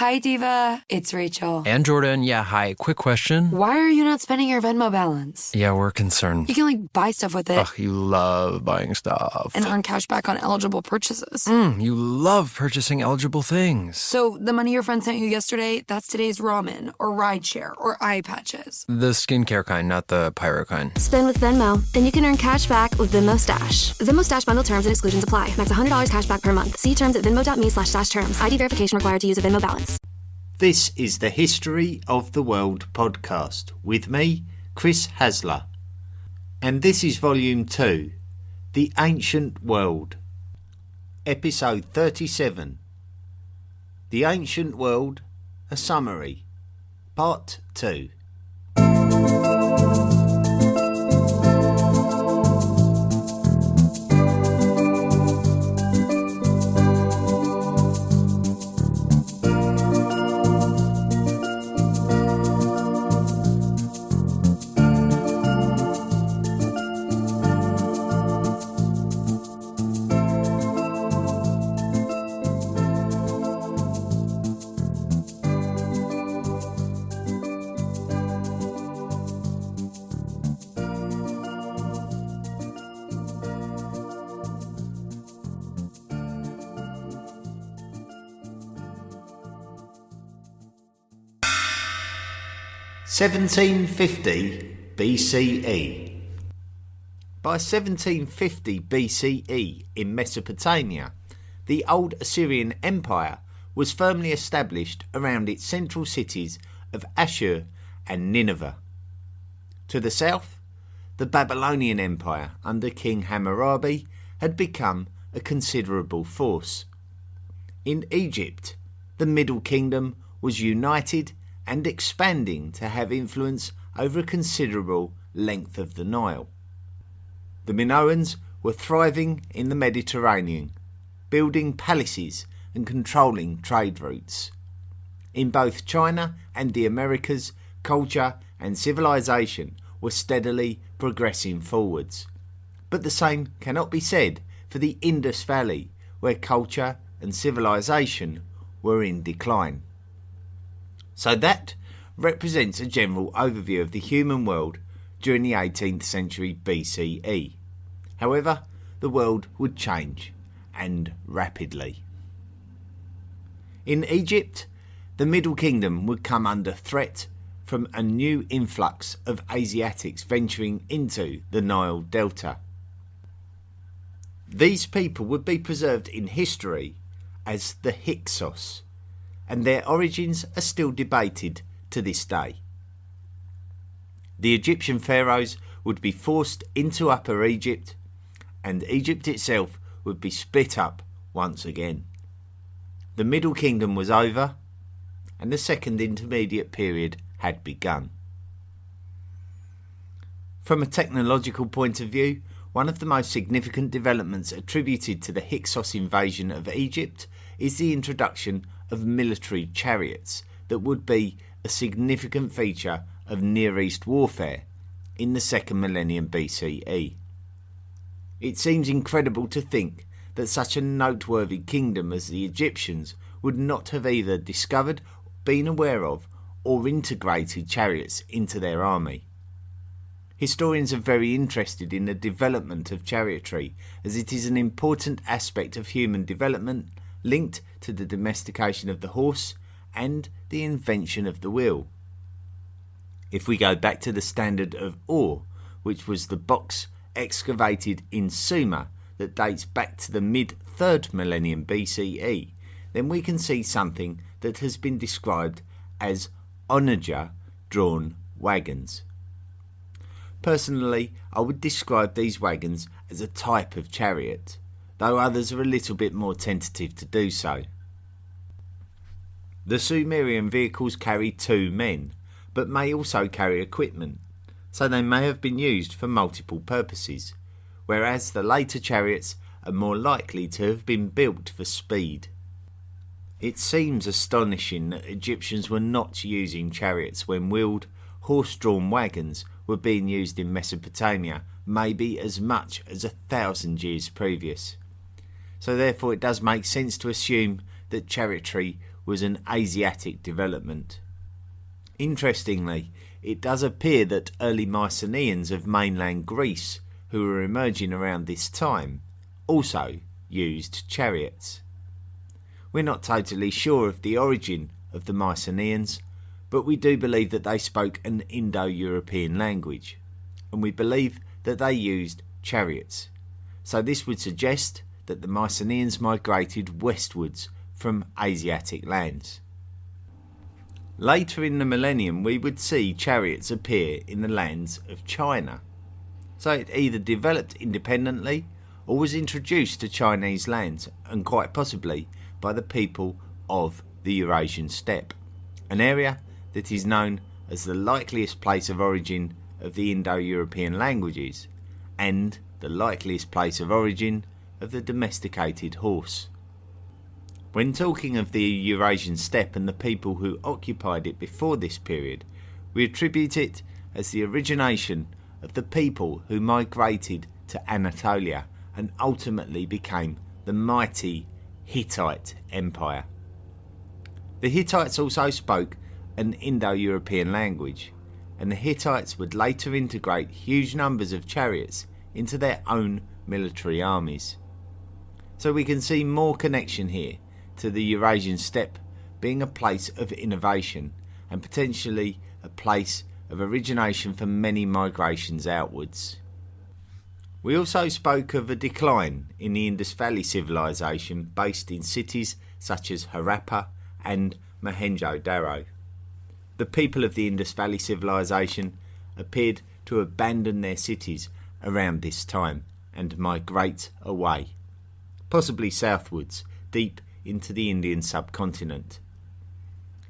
Hi, Diva. It's Rachel. And Jordan. Yeah, hi. Quick question. Why are you not spending your Venmo balance? Yeah, we're concerned. You can, buy stuff with it. Ugh, you love buying stuff. And earn cash back on eligible purchases. You love purchasing eligible things. So the money your friend sent you yesterday, that's today's ramen or rideshare or eye patches. The skincare kind, not the pyro kind. Spend with Venmo, then you can earn cash back with Venmo Stash. Venmo Stash bundle terms and exclusions apply. Max $100 cash back per month. See terms at venmo.me/stash terms. ID verification required to use a Venmo balance. This is the History of the World podcast with me, Chris Hasler. And this is Volume 2, The Ancient World. Episode 37. The Ancient World, a Summary. Part 2. (1750 BCE). By 1750 BCE in Mesopotamia, the old Assyrian Empire was firmly established around its central cities of Ashur and Nineveh. To the south, the Babylonian Empire under King Hammurabi had become a considerable force. In Egypt, the Middle Kingdom was united and expanding to have influence over a considerable length of the Nile. The Minoans were thriving in the Mediterranean, building palaces and controlling trade routes. In both China and the Americas, culture and civilization were steadily progressing forwards. But the same cannot be said for the Indus Valley, where culture and civilization were in decline. So that represents a general overview of the human world during the 18th century BCE. However, the world would change, and rapidly. In Egypt, the Middle Kingdom would come under threat from a new influx of Asiatics venturing into the Nile Delta. These people would be preserved in history as the Hyksos, and their origins are still debated to this day. The Egyptian pharaohs would be forced into Upper Egypt, and Egypt itself would be split up once again. The Middle Kingdom was over, and the Second Intermediate Period had begun. From a technological point of view, one of the most significant developments attributed to the Hyksos invasion of Egypt is the introduction of military chariots that would be a significant feature of Near East warfare in the second millennium BCE. It seems incredible to think that such a noteworthy kingdom as the Egyptians would not have either discovered, been aware of, or integrated chariots into their army. Historians are very interested in the development of chariotry, as it is an important aspect of human development linked to the domestication of the horse and the invention of the wheel. If we go back to the standard of Ur, which was the box excavated in Sumer that dates back to the mid-3rd millennium BCE, then we can see something that has been described as onager-drawn wagons. Personally, I would describe these wagons as a type of chariot, though others are a little bit more tentative to do so. The Sumerian vehicles carry 2 men, but may also carry equipment, so they may have been used for multiple purposes, whereas the later chariots are more likely to have been built for speed. It seems astonishing that Egyptians were not using chariots when wheeled, horse-drawn wagons were being used in Mesopotamia maybe as much as 1,000 years previous. So therefore it does make sense to assume that chariotry was an Asiatic development. Interestingly, it does appear that early Mycenaeans of mainland Greece, who were emerging around this time, also used chariots. We're not totally sure of the origin of the Mycenaeans, but we do believe that they spoke an Indo-European language, and we believe that they used chariots. So this would suggest that the Mycenaeans migrated westwards from Asiatic lands. Later in the millennium, we would see chariots appear in the lands of China. So it either developed independently or was introduced to Chinese lands, and quite possibly by the people of the Eurasian steppe, an area that is known as the likeliest place of origin of the Indo-European languages and the likeliest place of origin of the domesticated horse. When talking of the Eurasian steppe and the people who occupied it before this period, we attribute it as the origination of the people who migrated to Anatolia and ultimately became the mighty Hittite Empire. The Hittites also spoke an Indo-European language, and the Hittites would later integrate huge numbers of chariots into their own military armies. So we can see more connection here to the Eurasian steppe being a place of innovation and potentially a place of origination for many migrations outwards. We also spoke of a decline in the Indus Valley civilization based in cities such as Harappa and Mohenjo-Daro. The people of the Indus Valley civilization appeared to abandon their cities around this time and migrate away, possibly southwards, deep into the Indian subcontinent.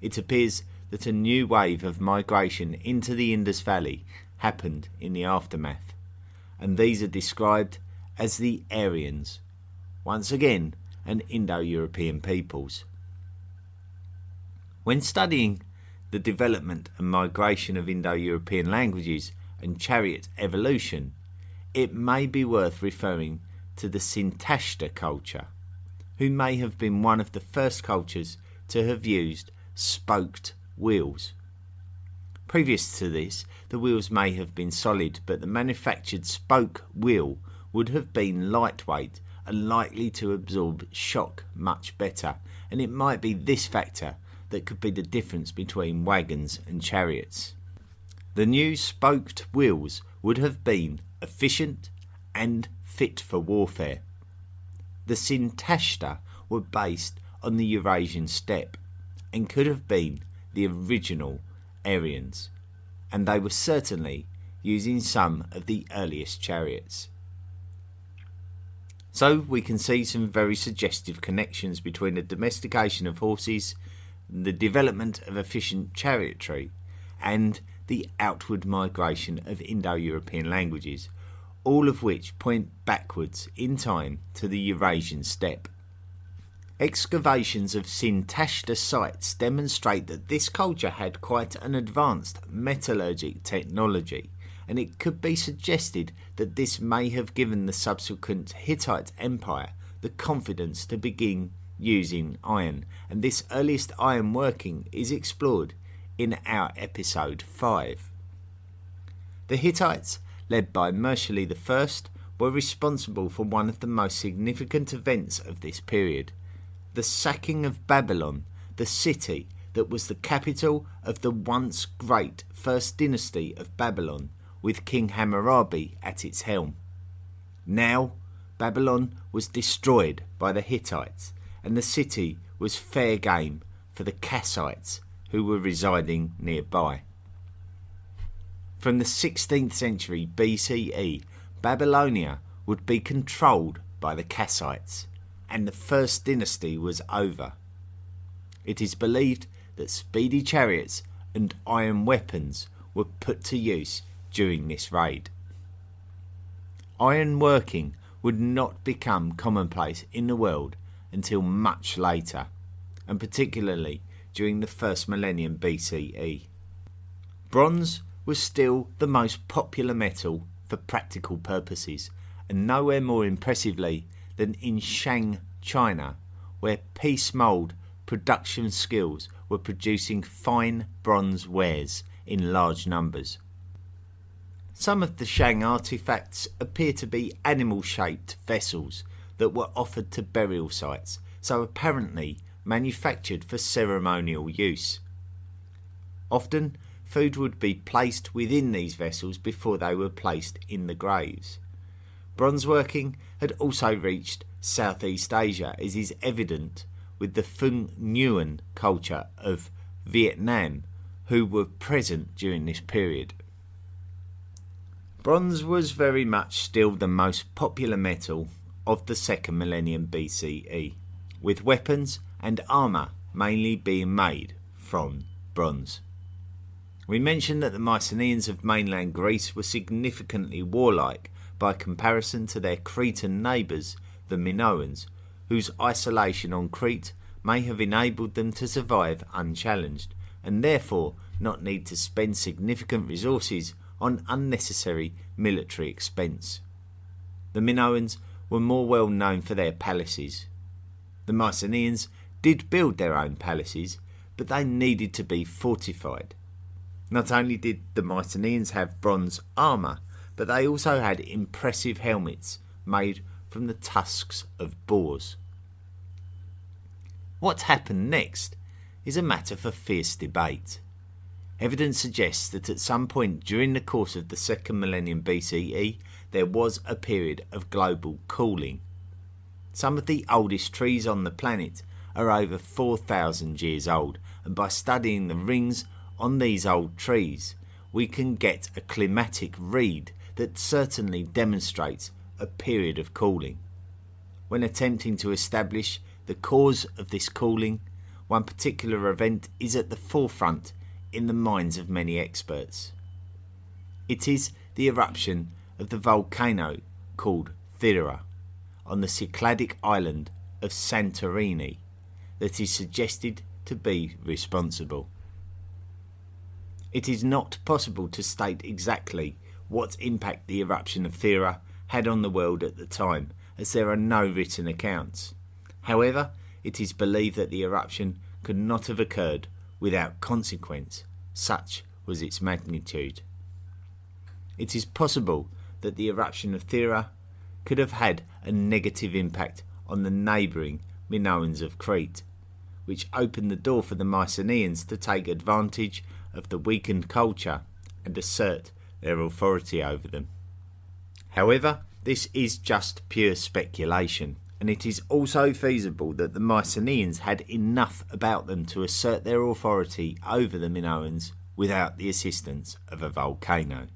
It appears that a new wave of migration into the Indus Valley happened in the aftermath, and these are described as the Aryans, once again an Indo-European peoples. When studying the development and migration of Indo-European languages and chariot evolution, it may be worth referring to the Sintashta culture, who may have been one of the first cultures to have used spoked wheels. Previous to this, the wheels may have been solid, but the manufactured spoke wheel would have been lightweight and likely to absorb shock much better, and it might be this factor that could be the difference between wagons and chariots. The new spoked wheels would have been efficient and fit for warfare. The Sintashta were based on the Eurasian steppe and could have been the original Aryans, and they were certainly using some of the earliest chariots. So we can see some very suggestive connections between the domestication of horses, the development of efficient chariotry, and the outward migration of Indo-European languages, all of which point backwards in time to the Eurasian steppe. Excavations of Sintashta sites demonstrate that this culture had quite an advanced metallurgic technology, and it could be suggested that this may have given the subsequent Hittite Empire the confidence to begin using iron, and this earliest iron working is explored in our episode 5. The Hittites, led by Mursili I, were responsible for one of the most significant events of this period, the sacking of Babylon, the city that was the capital of the once great first dynasty of Babylon, with King Hammurabi at its helm. Now, Babylon was destroyed by the Hittites, and the city was fair game for the Kassites who were residing nearby. From the 16th century BCE, Babylonia would be controlled by the Kassites, and the first dynasty was over. It is believed that speedy chariots and iron weapons were put to use during this raid. Iron working would not become commonplace in the world until much later, and particularly during the first millennium BCE. Bronze was still the most popular metal for practical purposes, and nowhere more impressively than in Shang, China, where piece mould production skills were producing fine bronze wares in large numbers. Some of the Shang artefacts appear to be animal-shaped vessels that were offered to burial sites, so apparently manufactured for ceremonial use. Often, food would be placed within these vessels before they were placed in the graves. Bronze working had also reached Southeast Asia, as is evident with the Fung Nguyen culture of Vietnam, who were present during this period. Bronze was very much still the most popular metal of the second millennium BCE, with weapons and armour mainly being made from bronze. We mentioned that the Mycenaeans of mainland Greece were significantly warlike by comparison to their Cretan neighbours, the Minoans, whose isolation on Crete may have enabled them to survive unchallenged, and therefore not need to spend significant resources on unnecessary military expense. The Minoans were more well known for their palaces. The Mycenaeans did build their own palaces, but they needed to be fortified. Not only did the Mycenaeans have bronze armour, but they also had impressive helmets made from the tusks of boars. What happened next is a matter for fierce debate. Evidence suggests that at some point during the course of the second millennium BCE, there was a period of global cooling. Some of the oldest trees on the planet are over 4,000 years old, and by studying the rings on these old trees, we can get a climatic read that certainly demonstrates a period of cooling. When attempting to establish the cause of this cooling, one particular event is at the forefront in the minds of many experts. It is the eruption of the volcano called Thera on the Cycladic island of Santorini that is suggested to be responsible. It is not possible to state exactly what impact the eruption of Thera had on the world at the time, as there are no written accounts. However, it is believed that the eruption could not have occurred without consequence, such was its magnitude. It is possible that the eruption of Thera could have had a negative impact on the neighbouring Minoans of Crete, which opened the door for the Mycenaeans to take advantage of the weakened culture and assert their authority over them. However, this is just pure speculation, and it is also feasible that the Mycenaeans had enough about them to assert their authority over the Minoans without the assistance of a volcano.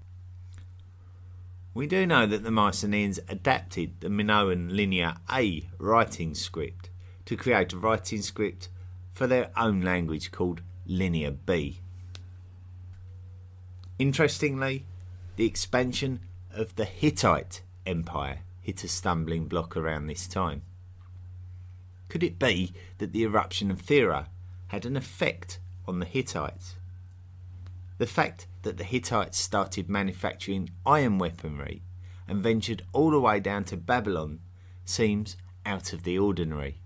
We do know that the Mycenaeans adapted the Minoan Linear A writing script to create a writing script for their own language called Linear B. Interestingly, the expansion of the Hittite Empire hit a stumbling block around this time. Could it be that the eruption of Thera had an effect on the Hittites? The fact that the Hittites started manufacturing iron weaponry and ventured all the way down to Babylon seems out of the ordinary.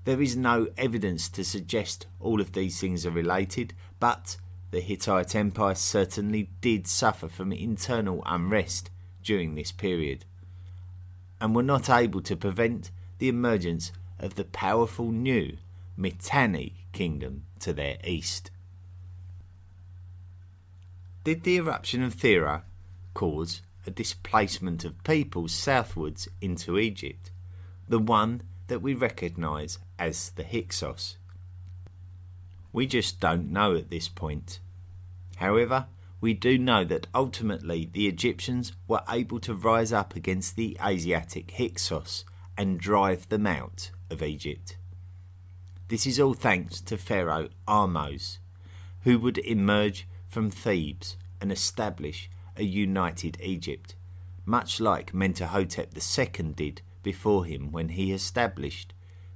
There is no evidence to suggest all of these things are related, but the Hittite Empire certainly did suffer from internal unrest during this period, and were not able to prevent the emergence of the powerful new Mitanni kingdom to their east. Did the eruption of Thera cause a displacement of peoples southwards into Egypt, the one that we recognise as the Hyksos? We just don't know at this point. However, we do know that ultimately the Egyptians were able to rise up against the Asiatic Hyksos and drive them out of Egypt. This is all thanks to Pharaoh Ahmose, who would emerge from Thebes and establish a united Egypt, much like Mentuhotep II did before him when he established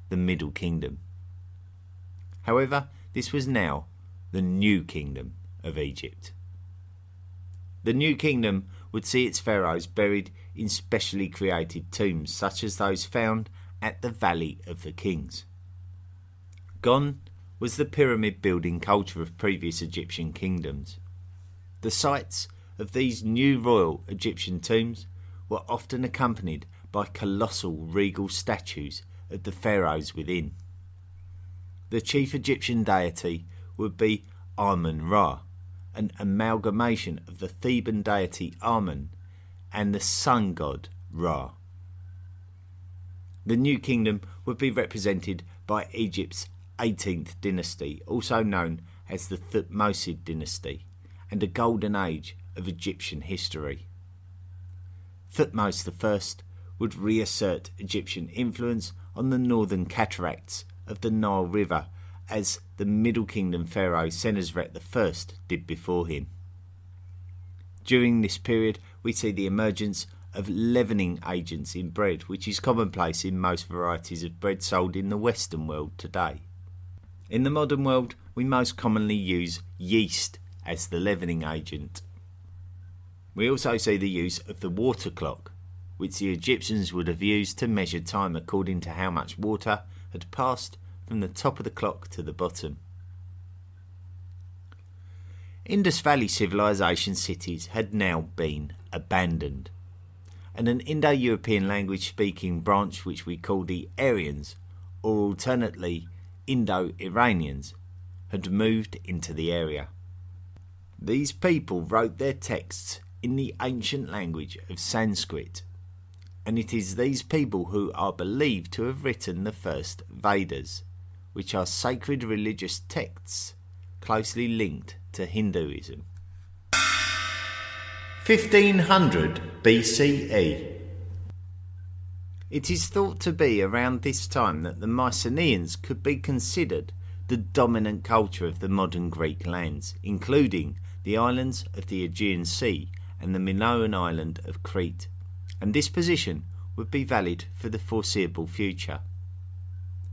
the Middle Kingdom. However, this was now the New Kingdom of Egypt. The New Kingdom would see its pharaohs buried in specially created tombs such as those found at the Valley of the Kings. Gone was the pyramid building culture of previous Egyptian kingdoms. The sites of these new royal Egyptian tombs were often accompanied by colossal regal statues of the pharaohs within. The chief Egyptian deity would be Amun-Ra, an amalgamation of the Theban deity Amun and the sun god Ra. The new kingdom would be represented by Egypt's 18th dynasty, also known as the Thutmosid dynasty, and a golden age of Egyptian history. Thutmose I would reassert Egyptian influence on the northern cataracts of the Nile River, as the Middle Kingdom pharaoh Senusret I did before him. During this period, we see the emergence of leavening agents in bread, which is commonplace in most varieties of bread sold in the Western world today. In the modern world, we most commonly use yeast as the leavening agent. We also see the use of the water clock, which the Egyptians would have used to measure time according to how much water had passed from the top of the clock to the bottom. Indus Valley civilization cities had now been abandoned, and an Indo-European language-speaking branch which we call the Aryans, or alternately Indo-Iranians, had moved into the area. These people wrote their texts in the ancient language of Sanskrit, and it is these people who are believed to have written the first Vedas, which are sacred religious texts closely linked to Hinduism. 1500 BCE. It is thought to be around this time that the Mycenaeans could be considered the dominant culture of the modern Greek lands, including the islands of the Aegean Sea and the Minoan island of Crete, and this position would be valid for the foreseeable future.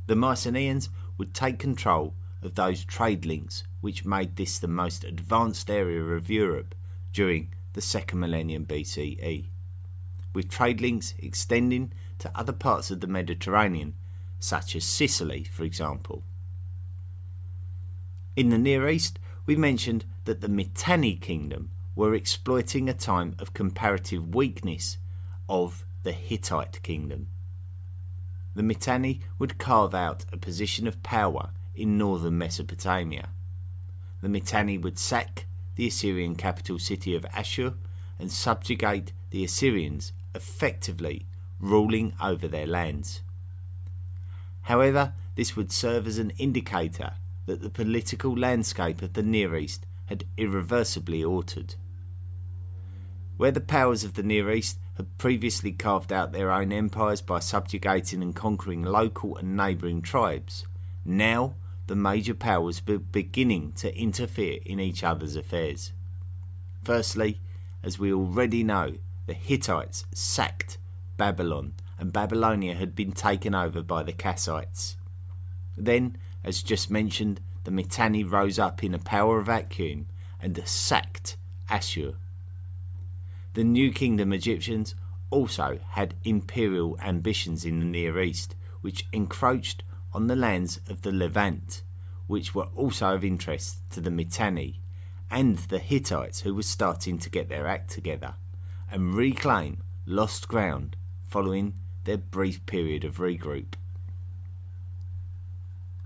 The Mycenaeans would take control of those trade links which made this the most advanced area of Europe during the second millennium BCE, with trade links extending to other parts of the Mediterranean, such as Sicily, for example. In the Near East, we mentioned that the Mitanni kingdom were exploiting a time of comparative weakness of the Hittite kingdom. The Mitanni would carve out a position of power in northern Mesopotamia. The Mitanni would sack the Assyrian capital city of Ashur and subjugate the Assyrians, effectively ruling over their lands. However, this would serve as an indicator that the political landscape of the Near East had irreversibly altered. Where the powers of the Near East had previously carved out their own empires by subjugating and conquering local and neighbouring tribes, now the major powers were beginning to interfere in each other's affairs. Firstly, as we already know, the Hittites sacked Babylon, and Babylonia had been taken over by the Kassites. Then, as just mentioned, the Mitanni rose up in a power vacuum and sacked Ashur. The New Kingdom Egyptians also had imperial ambitions in the Near East, which encroached on the lands of the Levant, which were also of interest to the Mitanni and the Hittites, who were starting to get their act together and reclaim lost ground following their brief period of regroup.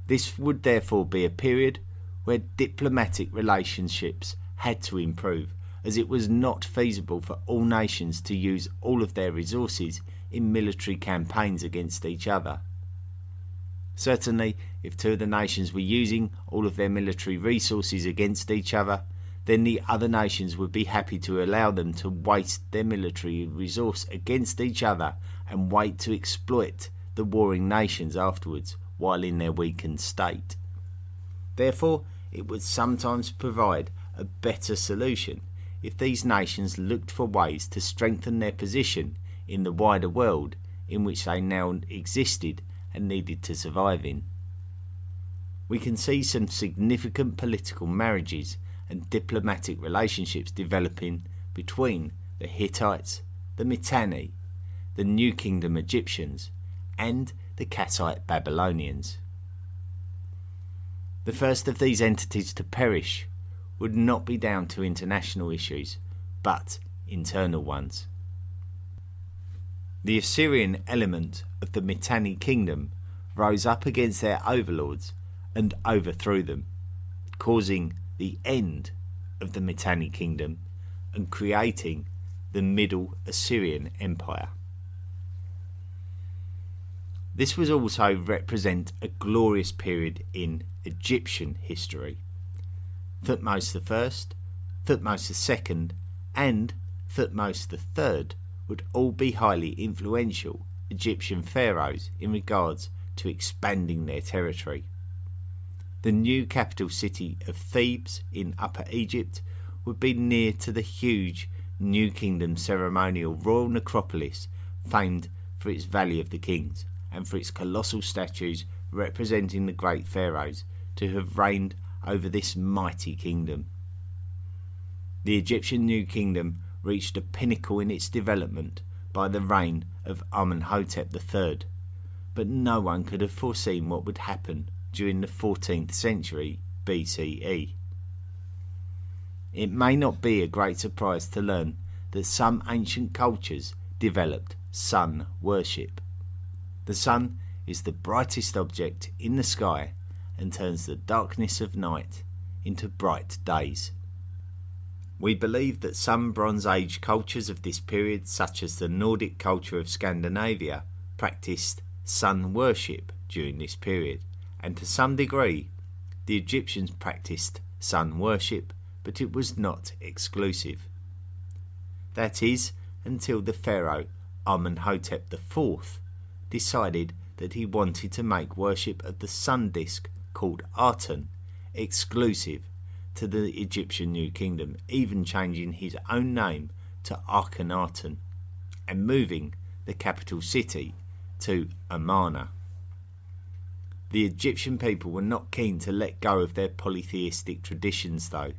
This would therefore be a period where diplomatic relationships had to improve, as it was not feasible for all nations to use all of their resources in military campaigns against each other. Certainly, if two of the nations were using all of their military resources against each other, then the other nations would be happy to allow them to waste their military resource against each other and wait to exploit the warring nations afterwards while in their weakened state. Therefore, it would sometimes provide a better solution if these nations looked for ways to strengthen their position in the wider world in which they now existed and needed to survive in. We can see some significant political marriages and diplomatic relationships developing between the Hittites, the Mitanni, the New Kingdom Egyptians, and the Kassite Babylonians. The first of these entities to perish would not be down to international issues, but internal ones. The Assyrian element of the Mitanni kingdom rose up against their overlords and overthrew them, causing the end of the Mitanni kingdom and creating the Middle Assyrian Empire. This was also represent a glorious period in Egyptian history. Thutmose I, Thutmose II and Thutmose III would all be highly influential Egyptian pharaohs in regards to expanding their territory. The new capital city of Thebes in Upper Egypt would be near to the huge New Kingdom ceremonial royal necropolis famed for its Valley of the Kings and for its colossal statues representing the great pharaohs to have reigned over this mighty kingdom. The Egyptian New Kingdom reached a pinnacle in its development by the reign of Amenhotep III, but no one could have foreseen what would happen during the 14th century BCE. It may not be a great surprise to learn that some ancient cultures developed sun worship. The sun is the brightest object in the sky and turns the darkness of night into bright days. We believe that some Bronze Age cultures of this period, such as the Nordic culture of Scandinavia, practiced sun worship during this period, and to some degree the Egyptians practiced sun worship, but it was not exclusive. That is, until the pharaoh Amenhotep IV decided that he wanted to make worship of the sun disk called Aten exclusive to the Egyptian New Kingdom, even changing his own name to Akhenaten and moving the capital city to Amarna. The Egyptian people were not keen to let go of their polytheistic traditions though,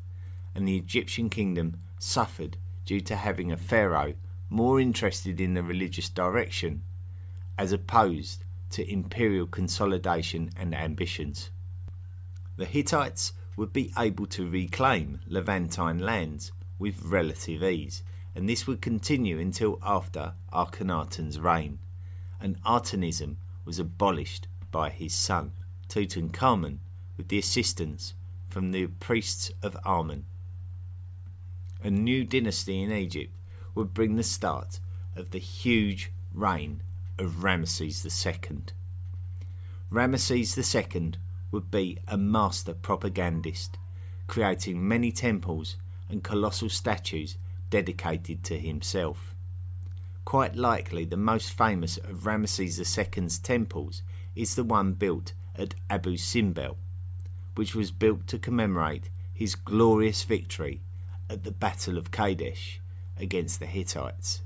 and the Egyptian kingdom suffered due to having a pharaoh more interested in the religious direction as opposed to imperial consolidation and ambitions. The Hittites would be able to reclaim Levantine lands with relative ease, and this would continue until after Akhenaten's reign, and Atenism was abolished by his son Tutankhamun with the assistance from the priests of Amun. A new dynasty in Egypt would bring the start of the huge reign of Ramesses II. Ramesses II would be a master propagandist, creating many temples and colossal statues dedicated to himself. Quite likely the most famous of Ramesses II's temples is the one built at Abu Simbel, which was built to commemorate his glorious victory at the Battle of Kadesh against the Hittites.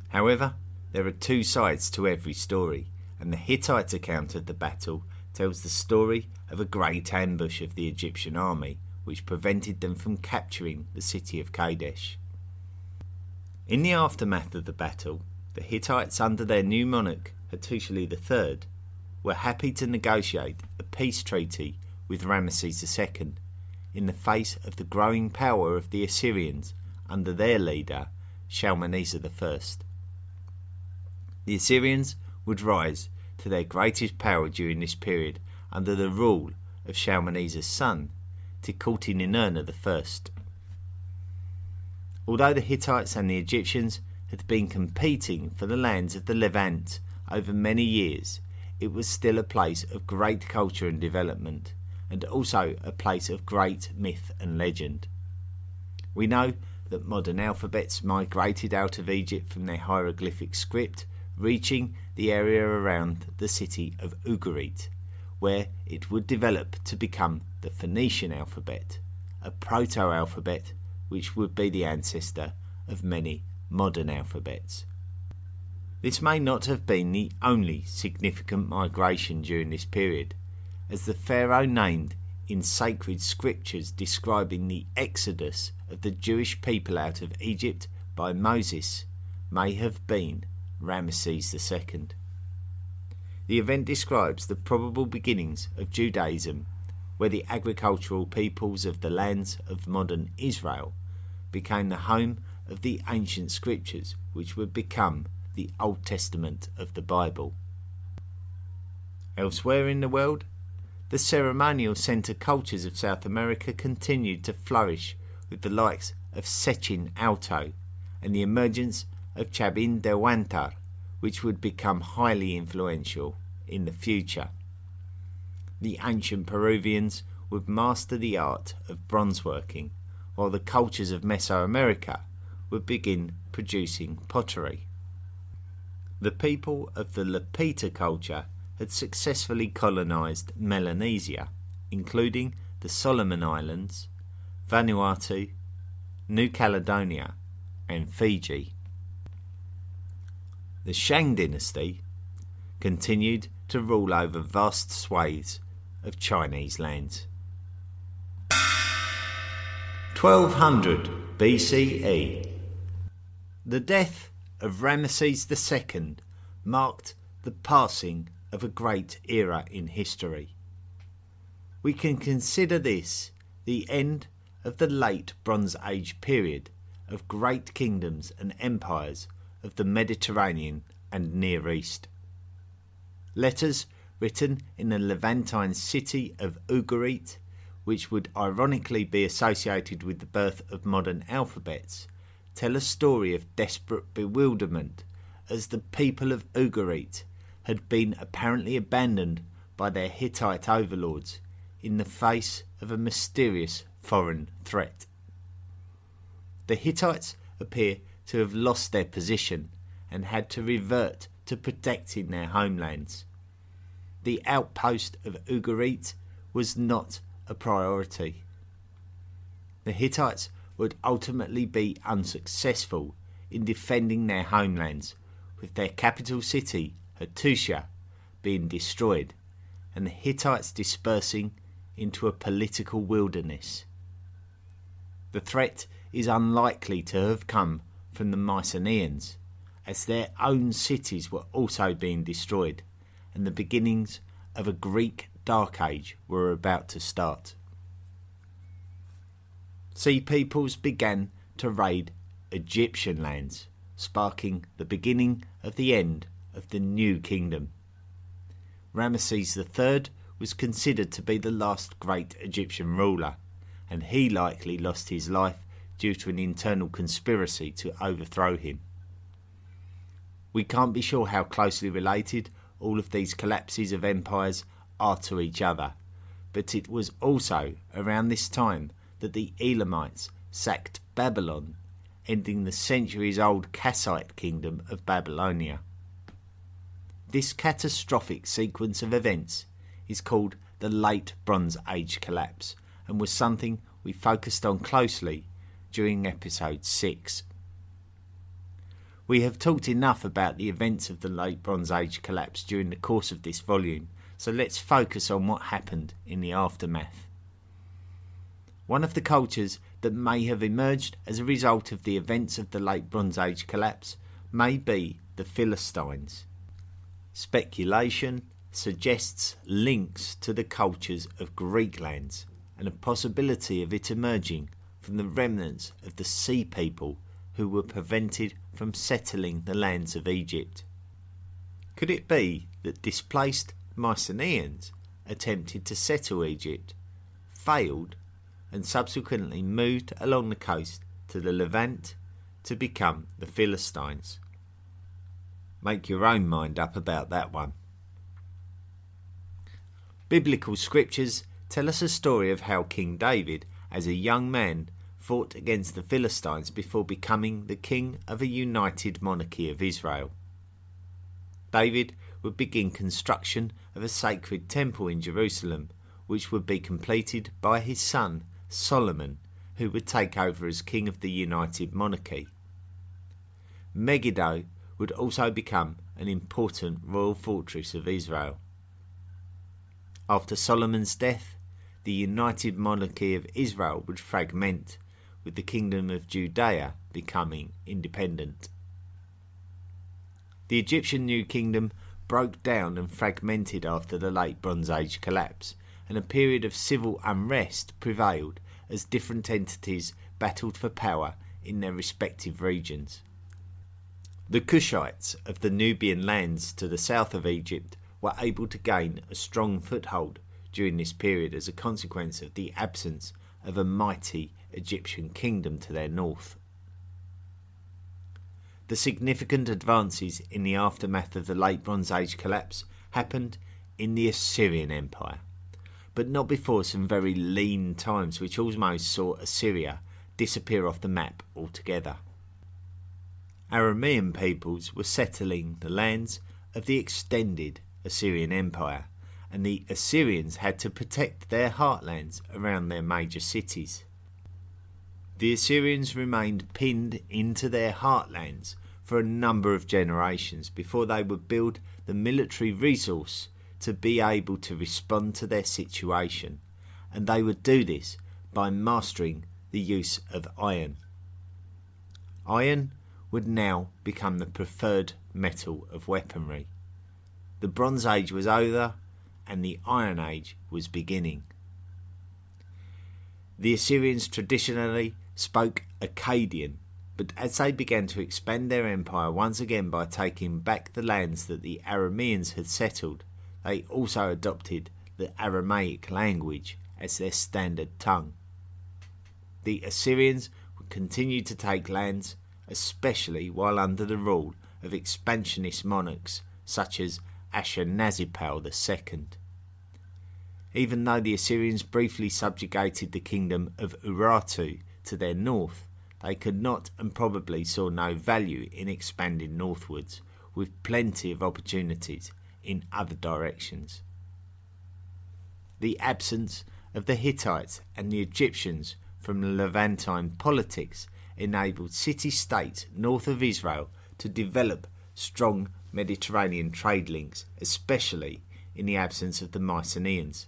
However, there are two sides to every story, and the Hittite account of the battle tells the story of a great ambush of the Egyptian army which prevented them from capturing the city of Kadesh. In the aftermath of the battle, the Hittites under their new monarch Hattusili III were happy to negotiate a peace treaty with Ramesses II in the face of the growing power of the Assyrians under their leader Shalmaneser I. The Assyrians would rise to their greatest power during this period under the rule of Shalmaneser's son, Tukulti-Ninurta I. Although the Hittites and the Egyptians had been competing for the lands of the Levant over many years, it was still a place of great culture and development, and also a place of great myth and legend. We know that modern alphabets migrated out of Egypt from their hieroglyphic script, reaching the area around the city of Ugarit, where it would develop to become the Phoenician alphabet, a proto-alphabet which would be the ancestor of many modern alphabets. This may not have been the only significant migration during this period, as the pharaoh named in sacred scriptures describing the exodus of the Jewish people out of Egypt by Moses may have been Ramesses II. The event describes the probable beginnings of Judaism where the agricultural peoples of the lands of modern Israel became the home of the ancient scriptures, which would become the Old Testament of the Bible. Elsewhere in the world, the ceremonial centre cultures of South America continued to flourish with the likes of Sechin Alto and the emergence of Chabin del Huántar, which would become highly influential in the future. The ancient Peruvians would master the art of bronze working, while the cultures of Mesoamerica would begin producing pottery. The people of the Lapita culture had successfully colonised Melanesia, including the Solomon Islands, Vanuatu, New Caledonia and Fiji. The Shang dynasty continued to rule over vast swathes of Chinese lands. 1200 BCE. The death of Ramesses II marked the passing of a great era in history. We can consider this the end of the late Bronze Age period of great kingdoms and empires of the Mediterranean and Near East. Letters written in the Levantine city of Ugarit, which would ironically be associated with the birth of modern alphabets, tell a story of desperate bewilderment as the people of Ugarit had been apparently abandoned by their Hittite overlords in the face of a mysterious foreign threat. The Hittites appear to have lost their position and had to revert to protecting their homelands. The outpost of Ugarit was not a priority. The Hittites would ultimately be unsuccessful in defending their homelands, with their capital city, Hattusha, being destroyed and the Hittites dispersing into a political wilderness. The threat is unlikely to have come from the Mycenaeans, as their own cities were also being destroyed and the beginnings of a Greek Dark Age were about to start. Sea peoples began to raid Egyptian lands, sparking the beginning of the end of the New Kingdom. Ramesses III was considered to be the last great Egyptian ruler, and he likely lost his life due to an internal conspiracy to overthrow him. We can't be sure how closely related all of these collapses of empires are to each other, but it was also around this time that the Elamites sacked Babylon, ending the centuries-old Kassite kingdom of Babylonia. This catastrophic sequence of events is called the Late Bronze Age collapse and was something we focused on closely during episode 6. We have talked enough about the events of the Late Bronze Age collapse during the course of this volume, so let's focus on what happened in the aftermath. One of the cultures that may have emerged as a result of the events of the Late Bronze Age collapse may be the Philistines. Speculation suggests links to the cultures of Greek lands and a possibility of it emerging from the remnants of the sea people who were prevented from settling the lands of Egypt. Could it be that displaced Mycenaeans attempted to settle Egypt, failed, and subsequently moved along the coast to the Levant to become the Philistines? Make your own mind up about that one. Biblical scriptures tell us a story of how King David, as a young man, fought against the Philistines before becoming the king of a united monarchy of Israel. David would begin construction of a sacred temple in Jerusalem, which would be completed by his son Solomon, who would take over as king of the united monarchy. Megiddo would also become an important royal fortress of Israel. After Solomon's death, the united monarchy of Israel would fragment, with the kingdom of Judea becoming independent. The Egyptian New Kingdom broke down and fragmented after the Late Bronze Age collapse, and a period of civil unrest prevailed as different entities battled for power in their respective regions. The Kushites of the Nubian lands to the south of Egypt were able to gain a strong foothold during this period as a consequence of the absence of a mighty Egyptian kingdom to their north. The significant advances in the aftermath of the Late Bronze Age collapse happened in the Assyrian Empire, but not before some very lean times which almost saw Assyria disappear off the map altogether. Aramean peoples were settling the lands of the extended Assyrian Empire, and the Assyrians had to protect their heartlands around their major cities. The Assyrians remained pinned into their heartlands for a number of generations before they would build the military resource to be able to respond to their situation, and they would do this by mastering the use of iron. Iron would now become the preferred metal of weaponry. The Bronze Age was over and the Iron Age was beginning. The Assyrians traditionally spoke Akkadian, but as they began to expand their empire once again by taking back the lands that the Arameans had settled, they also adopted the Aramaic language as their standard tongue. The Assyrians would continue to take lands, especially while under the rule of expansionist monarchs such as Ashurnasirpal II. Even though the Assyrians briefly subjugated the kingdom of Urartu to their north, they could not and probably saw no value in expanding northwards, with plenty of opportunities in other directions. The absence of the Hittites and the Egyptians from Levantine politics enabled city-states north of Israel to develop strong Mediterranean trade links, especially in the absence of the Mycenaeans.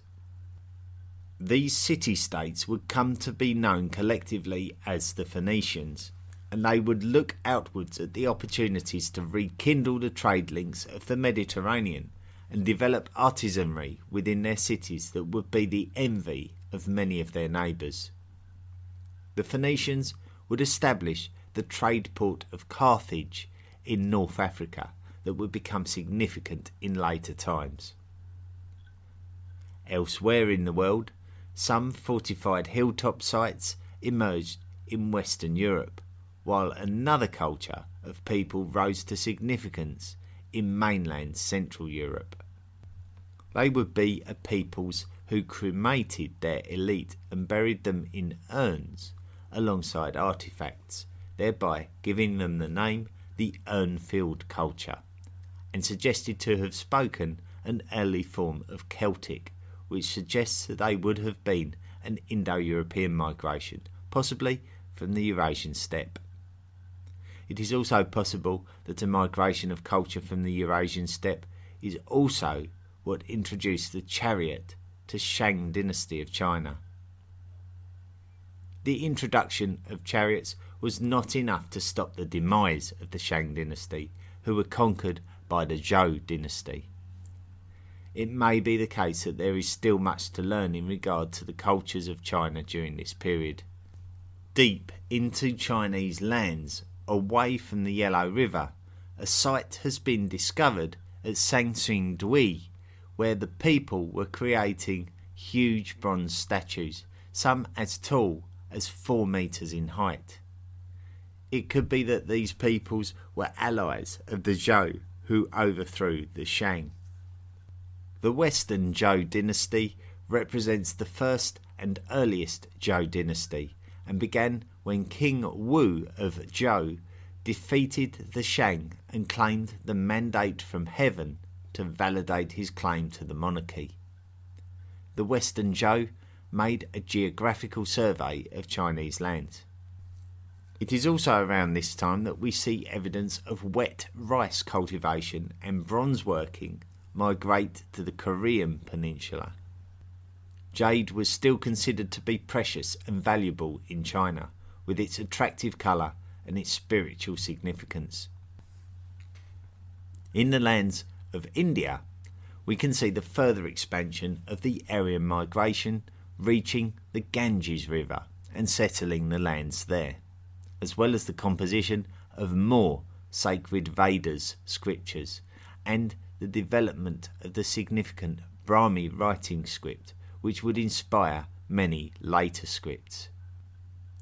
These city-states would come to be known collectively as the Phoenicians, and they would look outwards at the opportunities to rekindle the trade links of the Mediterranean and develop artisanry within their cities that would be the envy of many of their neighbours. The Phoenicians would establish the trade port of Carthage in North Africa that would become significant in later times. Elsewhere in the world, some fortified hilltop sites emerged in Western Europe, while another culture of people rose to significance in mainland Central Europe. They would be a peoples who cremated their elite and buried them in urns alongside artifacts, thereby giving them the name the urn-filled culture, and suggested to have spoken an early form of Celtic, which suggests that they would have been an Indo-European migration, possibly from the Eurasian steppe. It is also possible that a migration of culture from the Eurasian steppe is also what introduced the chariot to Shang dynasty of China. The introduction of chariots was not enough to stop the demise of the Shang dynasty, who were conquered by the Zhou dynasty. It may be the case that there is still much to learn in regard to the cultures of China during this period. Deep into Chinese lands, away from the Yellow River, a site has been discovered at Sanxingdui, where the people were creating huge bronze statues, some as tall as 4 meters in height. It could be that these peoples were allies of the Zhou who overthrew the Shang. The Western Zhou dynasty represents the first and earliest Zhou dynasty and began when King Wu of Zhou defeated the Shang and claimed the mandate from heaven to validate his claim to the monarchy. The Western Zhou made a geographical survey of Chinese lands. It is also around this time that we see evidence of wet rice cultivation and bronze working migrate to the Korean peninsula. Jade was still considered to be precious and valuable in China, with its attractive colour and its spiritual significance. In the lands of India, we can see the further expansion of the Aryan migration reaching the Ganges River and settling the lands there, as well as the composition of more sacred Vedas scriptures and the development of the significant Brahmi writing script, which would inspire many later scripts.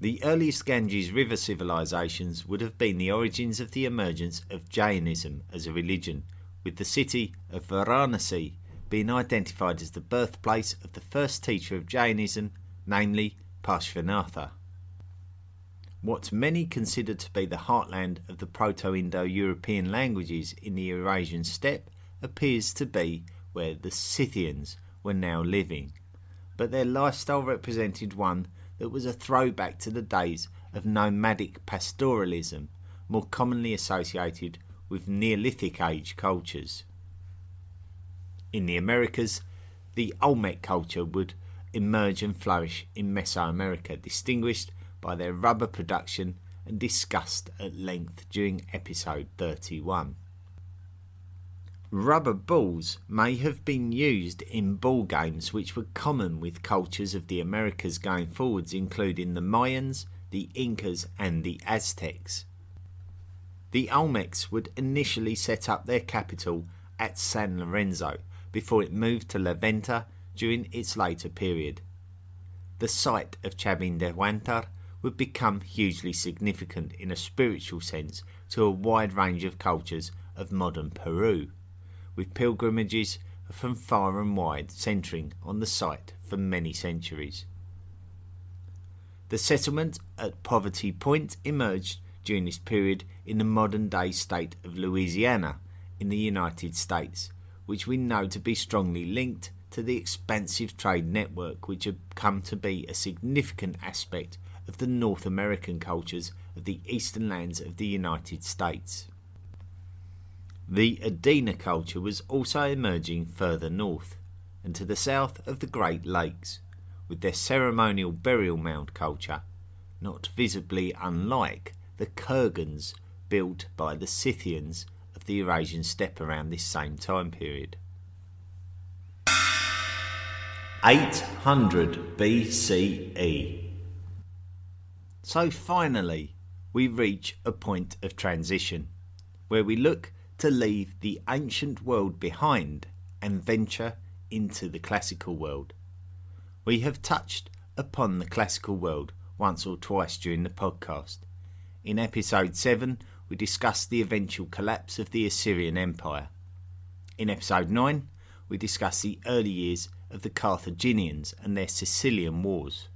The earliest Ganges River civilizations would have been the origins of the emergence of Jainism as a religion, with the city of Varanasi being identified as the birthplace of the first teacher of Jainism, namely Parshvanatha. What many consider to be the heartland of the Proto-Indo-European languages in the Eurasian steppe appears to be where the Scythians were now living, but their lifestyle represented one that was a throwback to the days of nomadic pastoralism, more commonly associated with Neolithic age cultures. In the Americas, the Olmec culture would emerge and flourish in Mesoamerica, distinguished by their rubber production and discussed at length during episode 31. Rubber balls may have been used in ball games which were common with cultures of the Americas going forwards, including the Mayans, the Incas and the Aztecs. The Olmecs would initially set up their capital at San Lorenzo before it moved to La Venta during its later period. The site of Chabindahuantar would become hugely significant in a spiritual sense to a wide range of cultures of modern Peru, with pilgrimages from far and wide centering on the site for many centuries. The settlement at Poverty Point emerged during this period in the modern-day state of Louisiana in the United States, which we know to be strongly linked to the expansive trade network which had come to be a significant aspect of the North American cultures of the eastern lands of the United States. The Adena culture was also emerging further north and to the south of the Great Lakes, with their ceremonial burial mound culture, not visibly unlike the kurgans built by the Scythians of the Eurasian steppe around this same time period. 800 BCE. So finally, we reach a point of transition, where we look to leave the ancient world behind and venture into the classical world. We have touched upon the classical world once or twice during the podcast. In episode 7, we discussed the eventual collapse of the Assyrian Empire. In episode 9, we discussed the early years of the Carthaginians and their Sicilian wars.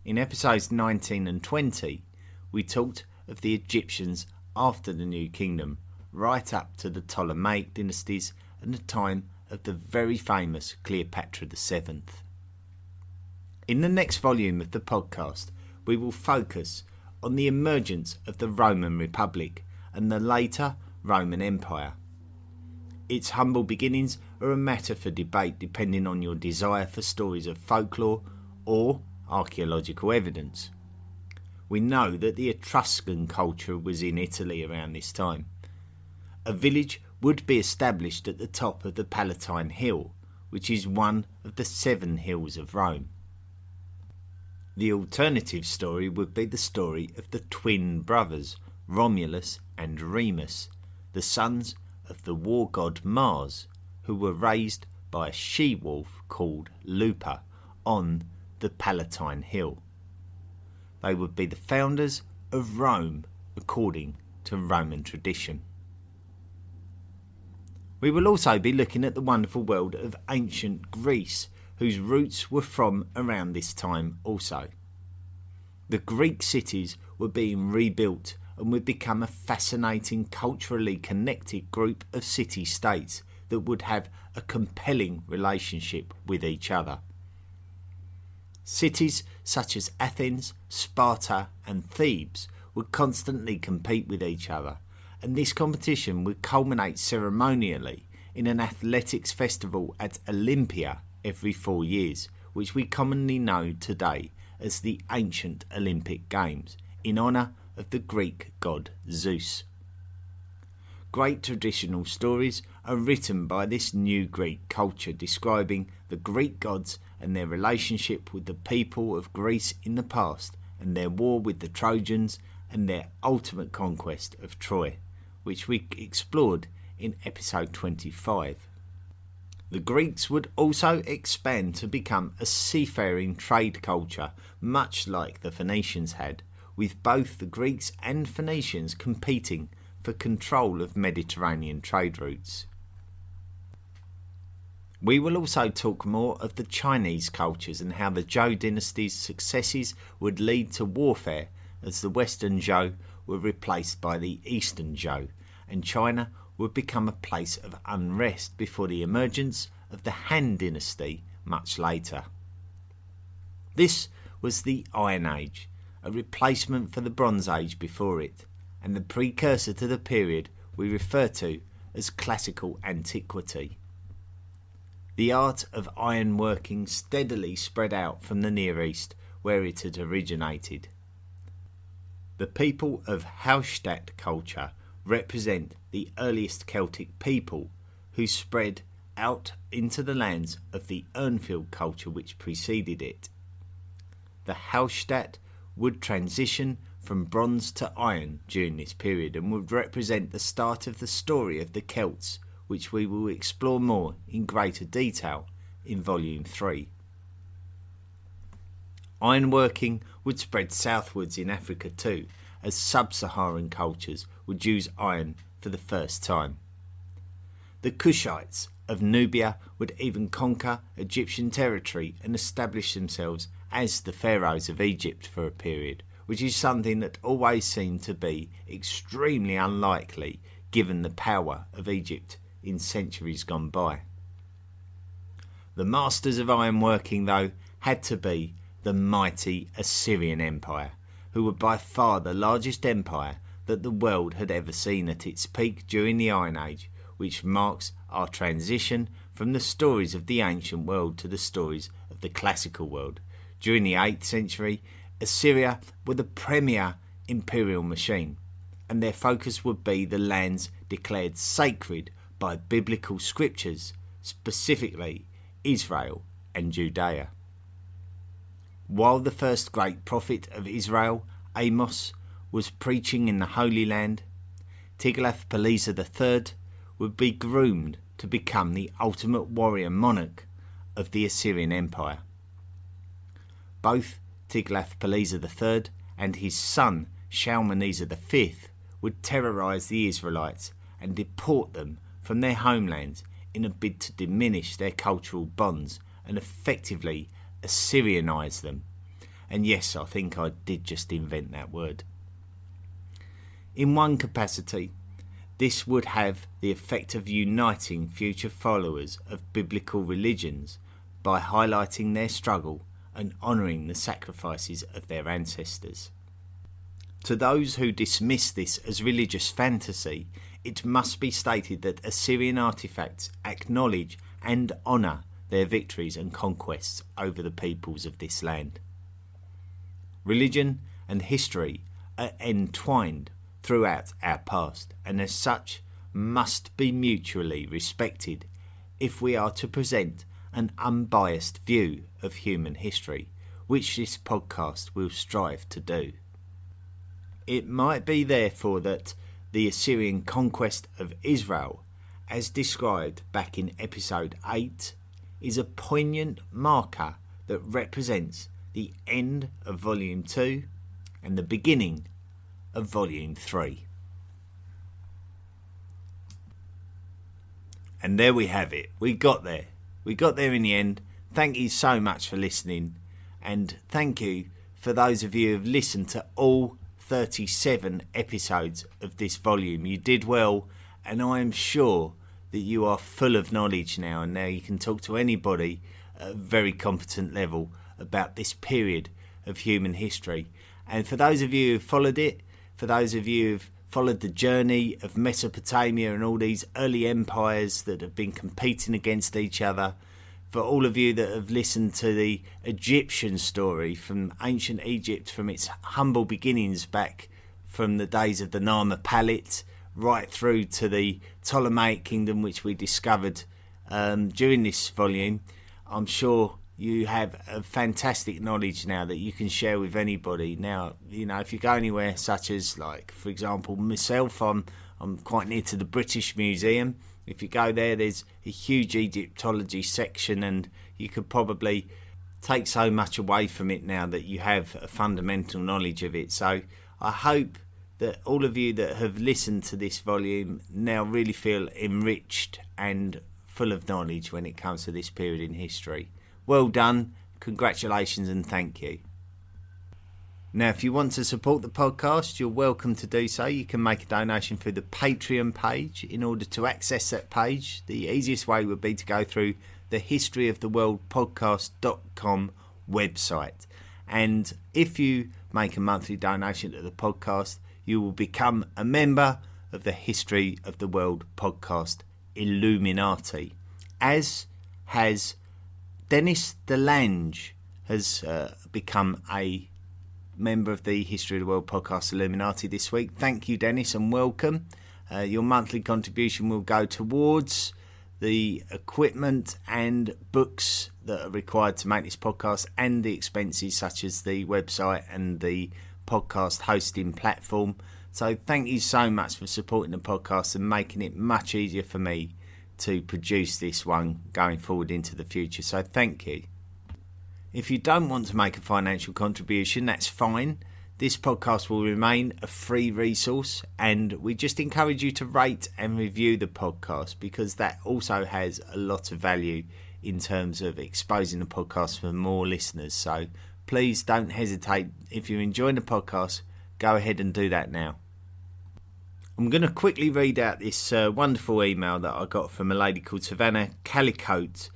In episodes 19 and 20, we talked of the Egyptians after the New Kingdom, right up to the Ptolemaic dynasties and the time of the very famous Cleopatra VII. In the next volume of the podcast, we will focus on the emergence of the Roman Republic and the later Roman Empire. Its humble beginnings are a matter for debate depending on your desire for stories of folklore or archaeological evidence. We know that the Etruscan culture was in Italy around this time. A village would be established at the top of the Palatine Hill, which is one of the 7 hills of Rome. The alternative story would be the story of the twin brothers, Romulus and Remus, the sons of the war god Mars, who were raised by a she-wolf called Lupa on the Palatine Hill. They would be the founders of Rome according to Roman tradition. We will also be looking at the wonderful world of ancient Greece, whose roots were from around this time also. The Greek cities were being rebuilt and would become a fascinating culturally connected group of city-states that would have a compelling relationship with each other. Cities such as Athens, Sparta and Thebes would constantly compete with each other, and this competition would culminate ceremonially in an athletics festival at Olympia every 4 years, which we commonly know today as the ancient Olympic Games, in honour of the Greek god Zeus. Great traditional stories are written by this new Greek culture, describing the Greek gods and their relationship with the people of Greece in the past, and their war with the Trojans and their ultimate conquest of Troy, which we explored in episode 25. The Greeks would also expand to become a seafaring trade culture, much like the Phoenicians had, with both the Greeks and Phoenicians competing for control of Mediterranean trade routes. We will also talk more of the Chinese cultures and how the Zhou dynasty's successes would lead to warfare, as the Western Zhou were replaced by the Eastern Zhou, and China would become a place of unrest before the emergence of the Han dynasty much later. This was the Iron Age, a replacement for the Bronze Age before it, and the precursor to the period we refer to as Classical Antiquity. The art of ironworking steadily spread out from the Near East, where it had originated. The people of Hallstatt culture represent the earliest Celtic people who spread out into the lands of the Urnfield culture which preceded it. The Hallstatt would transition from bronze to iron during this period and would represent the start of the story of the Celts, which we will explore more in greater detail in Volume 3. Ironworking would spread southwards in Africa too, as sub-Saharan cultures would use iron for the first time. The Kushites of Nubia would even conquer Egyptian territory and establish themselves as the pharaohs of Egypt for a period, which is something that always seemed to be extremely unlikely given the power of Egypt in centuries gone by. The masters of ironworking, though, had to be the mighty Assyrian Empire, who were by far the largest empire that the world had ever seen at its peak during the Iron Age, which marks our transition from the stories of the ancient world to the stories of the classical world. During the 8th century, Assyria were the premier imperial machine, and their focus would be the lands declared sacred by biblical scriptures, specifically Israel and Judea. While the first great prophet of Israel, Amos, was preaching in the Holy Land, Tiglath-Pileser III would be groomed to become the ultimate warrior monarch of the Assyrian Empire. Both Tiglath-Pileser III and his son Shalmaneser V would terrorise the Israelites and deport them from their homelands in a bid to diminish their cultural bonds and effectively Assyrianise them. And yes, I think I did just invent that word. In one capacity, this would have the effect of uniting future followers of biblical religions by highlighting their struggle and honouring the sacrifices of their ancestors. To those who dismiss this as religious fantasy, it must be stated that Assyrian artefacts acknowledge and honour their victories and conquests over the peoples of this land. Religion and history are entwined throughout our past, and as such must be mutually respected if we are to present an unbiased view of human history, which this podcast will strive to do. It might be therefore that the Assyrian conquest of Israel, as described back in episode 8, is a poignant marker that represents the end of Volume 2 and the beginning of Volume 3. And there we have it. We got there. We got there in the end. Thank you so much for listening. And thank you for those of you who have listened to all 37 episodes of this volume. You did well, and I am sure that you are full of knowledge now, and now you can talk to anybody at a very competent level about this period of human history. And for those of you who followed it, for those of you who've followed the journey of Mesopotamia and all these early empires that have been competing against each other, for all of you that have listened to the Egyptian story from ancient Egypt, from its humble beginnings back from the days of the Narmer Palette, right through to the Ptolemaic kingdom, which we discovered during this volume. I'm sure you have a fantastic knowledge now that you can share with anybody. Now, you know, if you go anywhere such as, like, for example, myself, I'm quite near to the British Museum. If you go there, there's a huge Egyptology section, and you could probably take so much away from it now that you have a fundamental knowledge of it. So I hope that all of you that have listened to this volume now really feel enriched and full of knowledge when it comes to this period in history. Well done, congratulations, and thank you. Now, if you want to support the podcast, you're welcome to do so. You can make a donation through the Patreon page. In order to access that page, the easiest way would be to go through the historyoftheworldpodcast.com website. And if you make a monthly donation to the podcast, you will become a member of the History of the World podcast Illuminati, as has Dennis DeLange has become a member of the History of the World podcast Illuminati this week. Thank you, Dennis, and welcome. Your monthly contribution will go towards the equipment and books that are required to make this podcast, and the expenses such as the website and the podcast hosting platform. So thank you so much for supporting the podcast and making it much easier for me to produce this one going forward into the future. So thank you. If you don't want to make a financial contribution, that's fine. This podcast will remain a free resource, and we just encourage you to rate and review the podcast, because that also has a lot of value in terms of exposing the podcast for more listeners. So please don't hesitate. If you're enjoying the podcast, go ahead and do that now. I'm going to quickly read out this wonderful email that I got from a lady called Savannah Callicote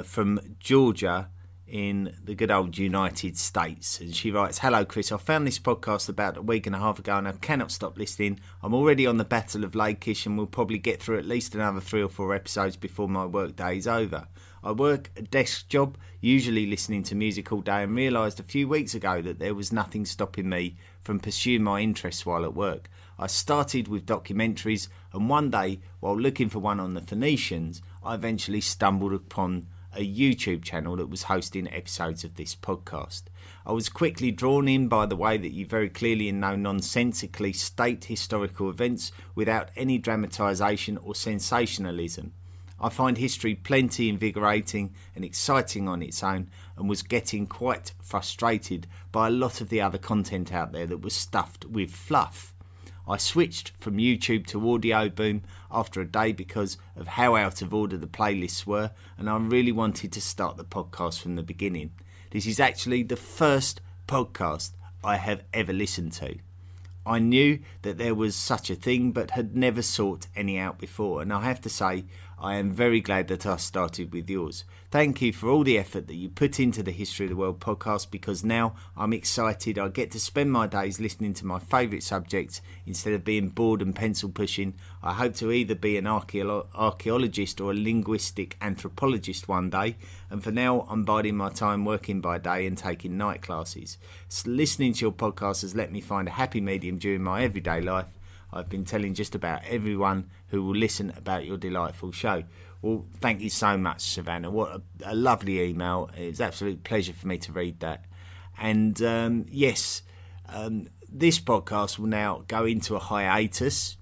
from Georgia in the good old United States. And she writes, "Hello Chris, I found this podcast about a week and a half ago and I cannot stop listening. I'm already on the Battle of Lachish and will probably get through at least another 3 or 4 episodes before my work day is over. I work a desk job, usually listening to music all day, and realised a few weeks ago that there was nothing stopping me from pursuing my interests while at work. I started with documentaries, and one day, while looking for one on the Phoenicians, I eventually stumbled upon a YouTube channel that was hosting episodes of this podcast. I was quickly drawn in by the way that you very clearly and no-nonsensically state historical events without any dramatisation or sensationalism. I find history plenty invigorating and exciting on its own, and was getting quite frustrated by a lot of the other content out there that was stuffed with fluff. I switched from YouTube to Audioboom after a day because of how out of order the playlists were, and I really wanted to start the podcast from the beginning. This is actually the first podcast I have ever listened to. I knew that there was such a thing, but had never sought any out before, and I have to say I am very glad that I started with yours. Thank you for all the effort that you put into the History of the World podcast, because now I'm excited I get to spend my days listening to my favourite subjects instead of being bored and pencil pushing. I hope to either be an archaeologist or a linguistic anthropologist one day, and for now I'm biding my time working by day and taking night classes. So listening to your podcast has let me find a happy medium during my everyday life. I've been telling just about everyone who will listen about your delightful show." Well, thank you so much, Savannah. What a lovely email. It was an absolute pleasure for me to read that. And this podcast will now go into a hiatus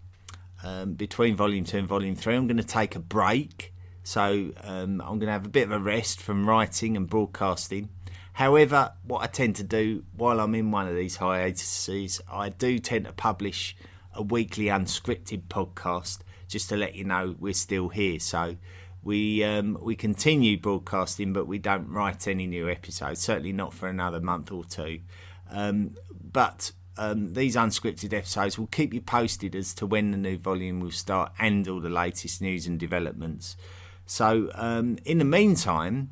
between Volume 2 and Volume 3. I'm going to take a break. So I'm going to have a bit of a rest from writing and broadcasting. However, what I tend to do while I'm in one of these hiatuses, I do tend to publish a weekly unscripted podcast, just to let you know we're still here. So we continue broadcasting, but we don't write any new episodes, certainly not for another month or two. But these unscripted episodes will keep you posted as to when the new volume will start and all the latest news and developments. So in the meantime,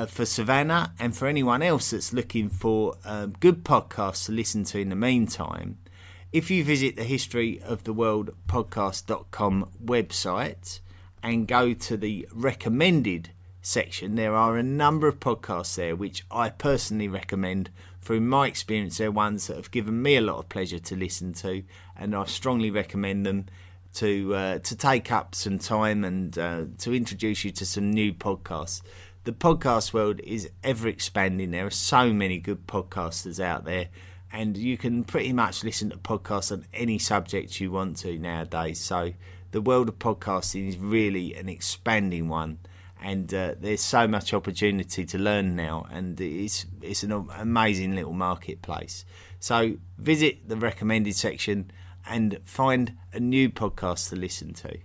for Savannah and for anyone else that's looking for good podcasts to listen to in the meantime, if you visit the historyoftheworldpodcast.com website and go to the recommended section, there are a number of podcasts there which I personally recommend. Through my experience, they're ones that have given me a lot of pleasure to listen to, and I strongly recommend them to take up some time and to introduce you to some new podcasts. The podcast world is ever expanding. There are so many good podcasters out there, and you can pretty much listen to podcasts on any subject you want to nowadays. So the world of podcasting is really an expanding one, and there's so much opportunity to learn now, and it's an amazing little marketplace. So visit the recommended section and find a new podcast to listen to.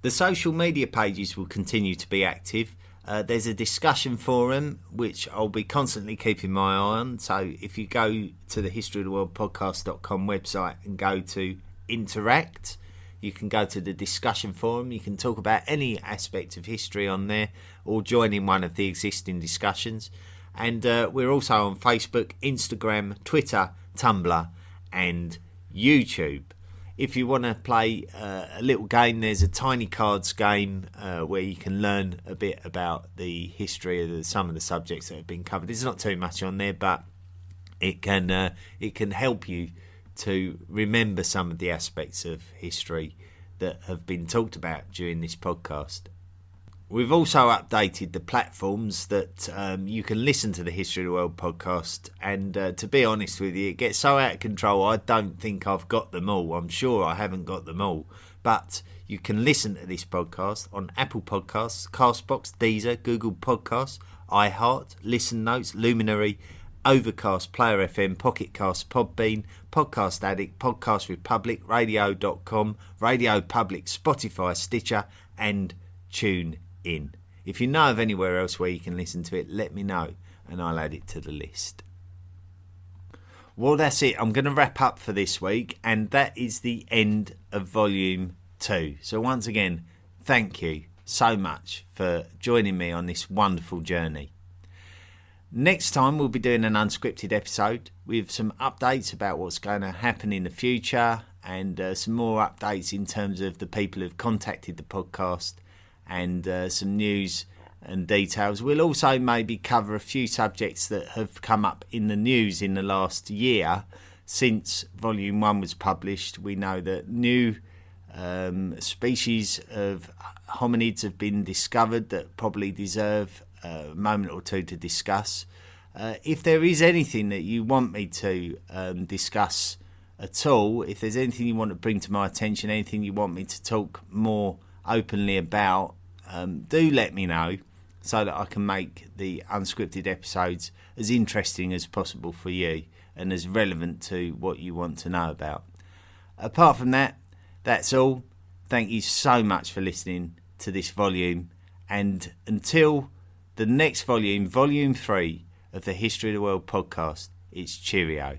The social media pages will continue to be active. There's a discussion forum which I'll be constantly keeping my eye on. So if you go to the historyoftheworldpodcast.com website and go to interact, you can go to the discussion forum. You can talk about any aspect of history on there or join in one of the existing discussions. And we're also on Facebook, Instagram, Twitter, Tumblr and YouTube. If you want to play a little game, there's a Tiny Cards game where you can learn a bit about the history of some of the subjects that have been covered. There's not too much on there, but it can help you to remember some of the aspects of history that have been talked about during this podcast. We've also updated the platforms that you can listen to the History of the World podcast, and to be honest with you, it gets so out of control, I don't think I've got them all. I'm sure I haven't got them all, but you can listen to this podcast on Apple Podcasts, Castbox, Deezer, Google Podcasts, iHeart, Listen Notes, Luminary, Overcast, Player FM, Pocket Cast, Podbean, Podcast Addict, Podcast Republic, Radio.com, Radio Public, Spotify, Stitcher and TuneIn. If you know of anywhere else where you can listen to it, let me know and I'll add it to the list. Well, that's it. I'm going to wrap up for this week, and that is the end of Volume 2. So once again, thank you so much for joining me on this wonderful journey. Next time we'll be doing an unscripted episode with some updates about what's going to happen in the future, and some more updates in terms of the people who've contacted the podcast, and some news and details. We'll also maybe cover a few subjects that have come up in the news in the last year since Volume 1 was published. We know that new species of hominids have been discovered that probably deserve a moment or two to discuss. If there is anything that you want me to discuss at all, if there's anything you want to bring to my attention, anything you want me to talk more openly about, do let me know so that I can make the unscripted episodes as interesting as possible for you and as relevant to what you want to know about. Apart from that, that's all. Thank you so much for listening to this volume, and until the next volume, Volume 3 of the History of the World podcast, it's cheerio.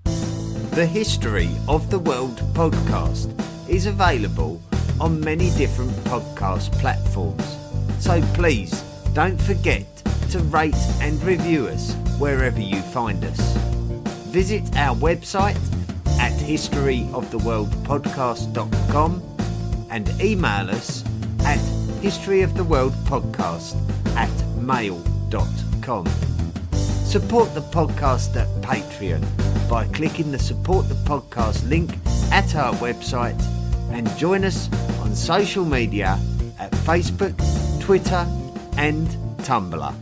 The History of the World podcast is available on many different podcast platforms, so please don't forget to rate and review us wherever you find us. Visit our website at historyoftheworldpodcast.com and email us at historyoftheworldpodcast@mail.com. Support the podcast at Patreon by clicking the Support the Podcast link at our website, and join us on social media at Facebook, Twitter and Tumblr.